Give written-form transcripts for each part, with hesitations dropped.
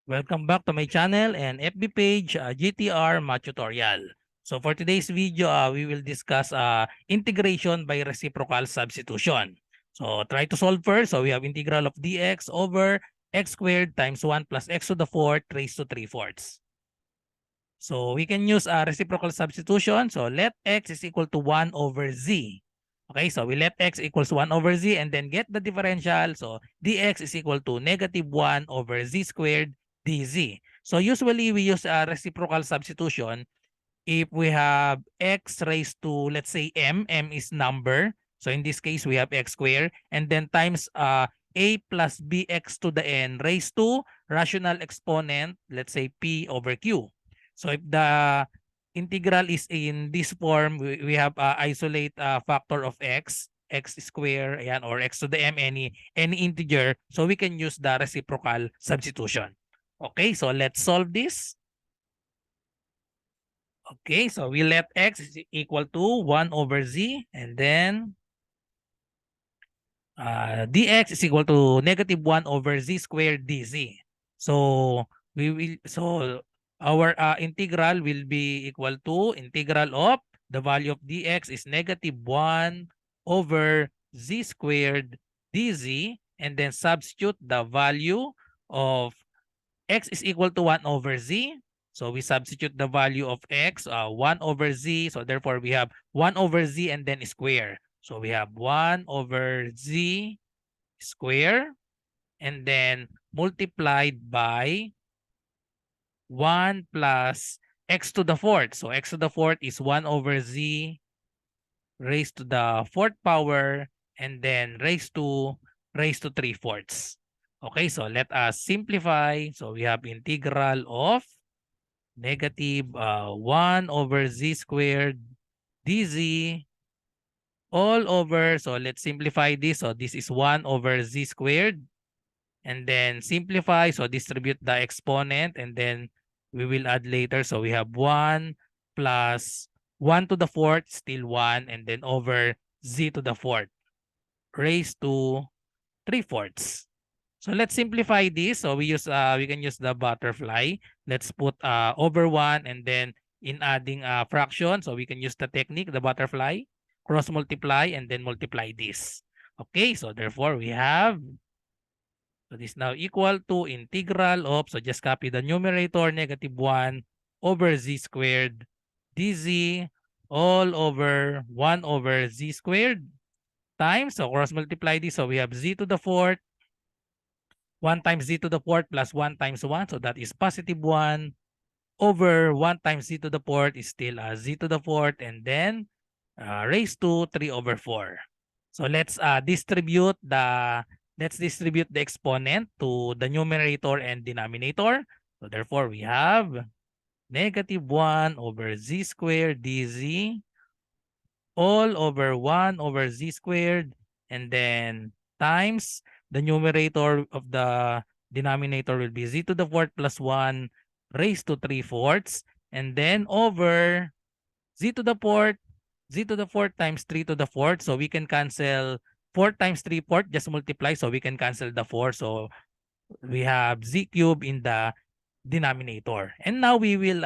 Welcome back to my channel and FB page, GTR Math Tutorial. So for today's video, we will discuss integration by reciprocal substitution. So try to solve first. So we have integral of dx over x squared times 1 plus x to the fourth raised to 3/4. So we can use reciprocal substitution. So let x is equal to 1 over z. Okay, so we let x equals 1 over z and then get the differential. So dx is equal to negative 1 over z squared dz. So usually we use reciprocal substitution if we have x raised to, let's say, m is number. So in this case, we have x squared and then times a plus bx to the n raised to rational exponent, let's say p over q. So if the integral is in this form, we have isolate factor of x square, ayan, or x to the m, any integer. So we can use the reciprocal substitution. Okay, so let's solve this. Okay, so we let x is equal to 1 over z and then dx is equal to negative 1 over z squared dz. So our integral will be equal to integral of the value of dx is negative 1 over z squared dz, and then substitute the value of x is equal to 1 over z. So we substitute the value of x, 1 over z. So therefore we have 1 over z and then square. So we have 1 over z square and then multiplied by 1 plus x to the fourth. So x to the fourth is 1 over z raised to the fourth power and then raised to 3/4. Okay, so let us simplify. So we have integral of negative 1 over z squared dz all over. So let's simplify this. So this is 1 over z squared. And then simplify. So distribute the exponent. And then we will add later. So we have 1 plus 1 to the fourth, still 1. And then over z to the fourth raised to 3/4. So let's simplify this. So we can use the butterfly. Let's put over 1 and then in adding a fraction. So we can use the technique, the butterfly, cross multiply and then multiply this. Okay, so therefore we have, so this is now equal to integral of, so just copy the numerator, negative 1 over z squared dz all over 1 over z squared times, so cross multiply this. So we have z to the fourth 1 times z to the fourth plus 1 times 1. So that is positive 1 over 1 times z to the fourth is still z to the fourth and then raised to 3/4. So let's distribute the exponent to the numerator and denominator. So therefore we have negative 1 over z squared dz all over 1 over z squared and then times the numerator of the denominator will be z to the fourth plus 1 raised to 3/4 and then over z to the fourth times 3 to the fourth. So we can cancel 4 times 3/4, just multiply. So we can cancel the 4. So we have z cubed in the denominator. And now we will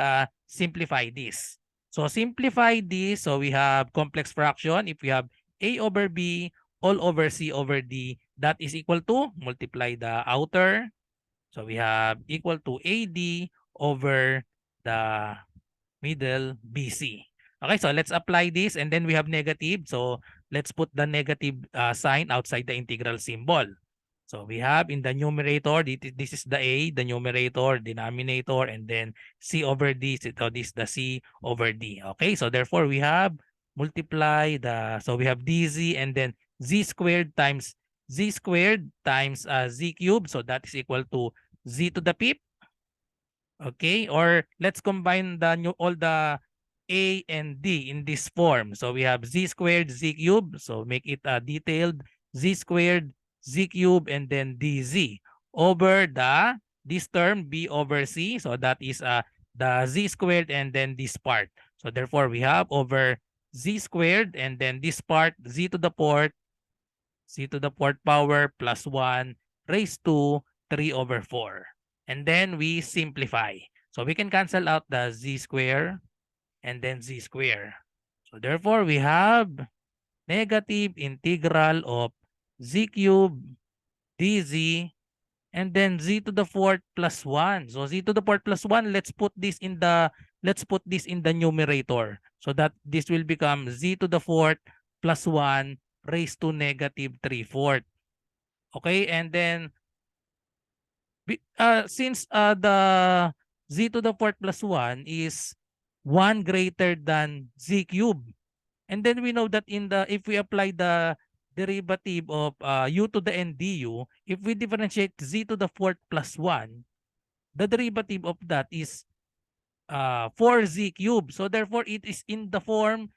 simplify this. So simplify this. So we have complex fraction. If we have a over b all over c over d, that is equal to, multiply the outer. So we have equal to ad over the middle bc. Okay, so let's apply this and then we have negative. So let's put the negative sign outside the integral symbol. So we have in the numerator, this is the a, the numerator, denominator, and then c over d. So this is the c over d. Okay, so therefore we have multiply the, so we have dz and then z squared times z cubed. So that is equal to z to the fifth. Okay, or let's combine all the a and d in this form. So we have z squared z cubed. So make it detailed, z squared z cubed and then dz over this term b over c. So that is the z squared and then this part. So therefore we have over z squared and then this part z to the fourth power plus 1 raised to 3/4. And then we simplify. So we can cancel out the z square and then z square. So therefore, we have negative integral of z cubed dz and then z to the fourth plus 1. So z to the fourth plus 1, let's put this in the numerator. So that this will become z to the fourth plus 1 raised to negative 3/4. Okay, and then since the z to the fourth plus 1 is 1 greater than z cubed, and then we know that if we apply the derivative of u to the n du, if we differentiate z to the fourth plus 1, the derivative of that is 4z cubed. So therefore it is in the form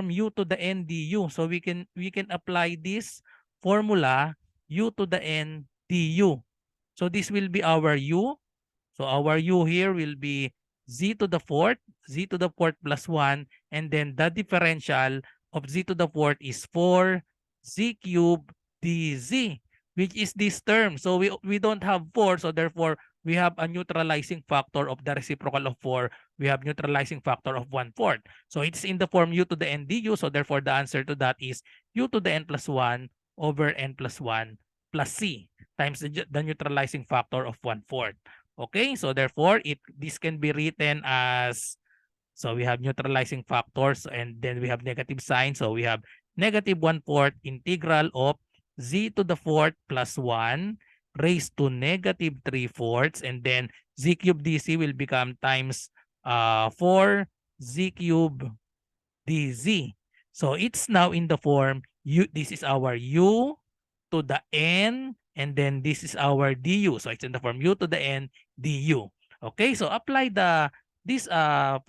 u to the n du. So we can apply this formula u to the n du. So this will be our u. So our u here will be z to the fourth plus 1, and then the differential of z to the fourth is 4z cubed dz, which is this term. So we don't have 4, so therefore we have a neutralizing factor of the reciprocal of 4. We have neutralizing factor of 1/4. So it's in the form u to the n du, so therefore the answer to that is u to the n plus 1 over n plus 1 plus c times the neutralizing factor of 1/4. Okay, so therefore this can be written as, so we have neutralizing factors and then we have negative sign. So we have negative 1/4 integral of z to the fourth plus 1 raised to negative 3/4, and then z cubed dc will become times 4 z cubed dz. So it's now in the form this is our u to the n, and then this is our du. So it's in the form u to the n du. Okay, so apply this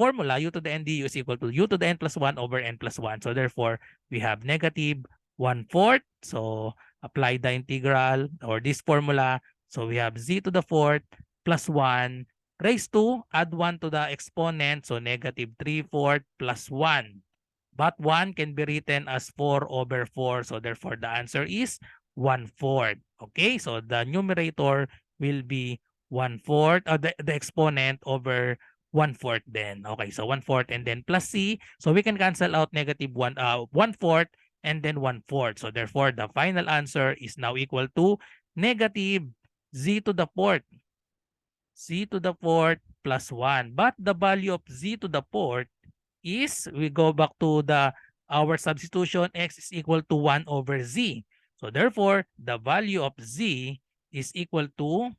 formula, u to the n du is equal to u to the n plus 1 over n plus 1. So therefore, we have negative 1/4. So apply the integral or this formula. So we have z to the fourth plus 1 raised to, add 1 to the exponent. So negative 3/4 plus 1. But 1 can be written as 4 over 4. So therefore, the answer is 1/4. Okay, so the numerator will be 1/4, the exponent over 1/4 then. Okay, so 1/4 and then plus c. So we can cancel out negative 1/4 and then 1/4. So therefore, the final answer is now equal to negative z to the fourth plus 1. But the value of z to the fourth is, we go back to our substitution, x is equal to 1 over z. So therefore, the value of z is equal to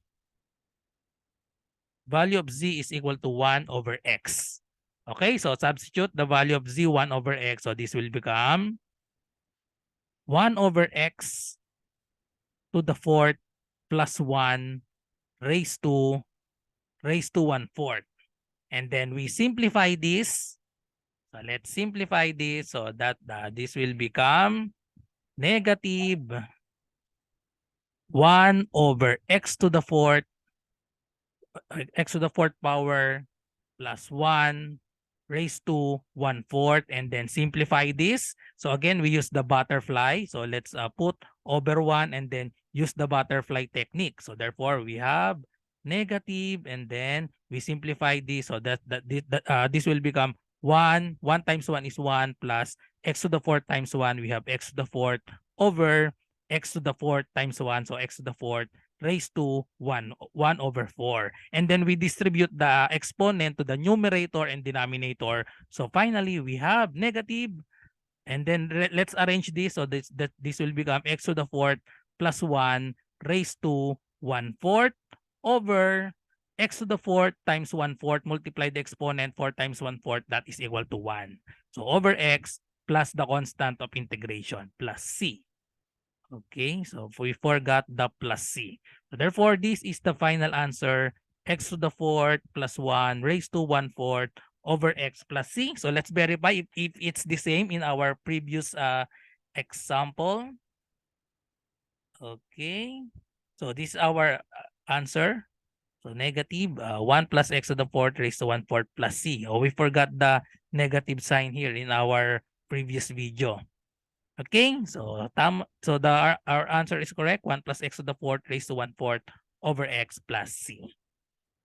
1 over x. Okay, so substitute the value of z 1 over x. So this will become 1 over x to the fourth plus 1 raised to 1/4. And then we simplify this. So let's simplify this so that this will become negative 1 over x to the fourth power plus 1 raised to 1/4, and then simplify this. So again, we use the butterfly. So let's put over 1 and then use the butterfly technique. So therefore, we have negative, and then we simplify this so that this will become 1 times 1 is 1 plus x to the fourth times 1. We have x to the fourth over x to the fourth times 1. So x to the fourth raised to 1 over 4. And then we distribute the exponent to the numerator and denominator. So finally, we have negative. And then let's arrange this. So this will become x to the fourth plus 1 raised to 1/4 over x to the fourth times 1/4, multiply the exponent 4 times 1/4, that is equal to 1. So over x plus the constant of integration plus c. Okay, so we forgot the plus c. So therefore, this is the final answer, x to the fourth plus 1 raised to 1/4 over x plus c. So let's verify if it's the same in our previous example. Okay, so this is our answer. So negative 1 plus x to the fourth raised to 1/4 plus c. Oh, we forgot the negative sign here in our previous video. Okay, so our answer is correct. 1 plus x to the fourth raised to 1/4 over x plus c.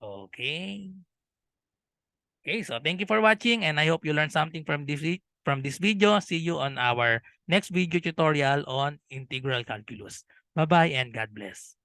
Okay. Okay, so thank you for watching and I hope you learned something from this video. See you on our next video tutorial on integral calculus. Bye-bye and God bless.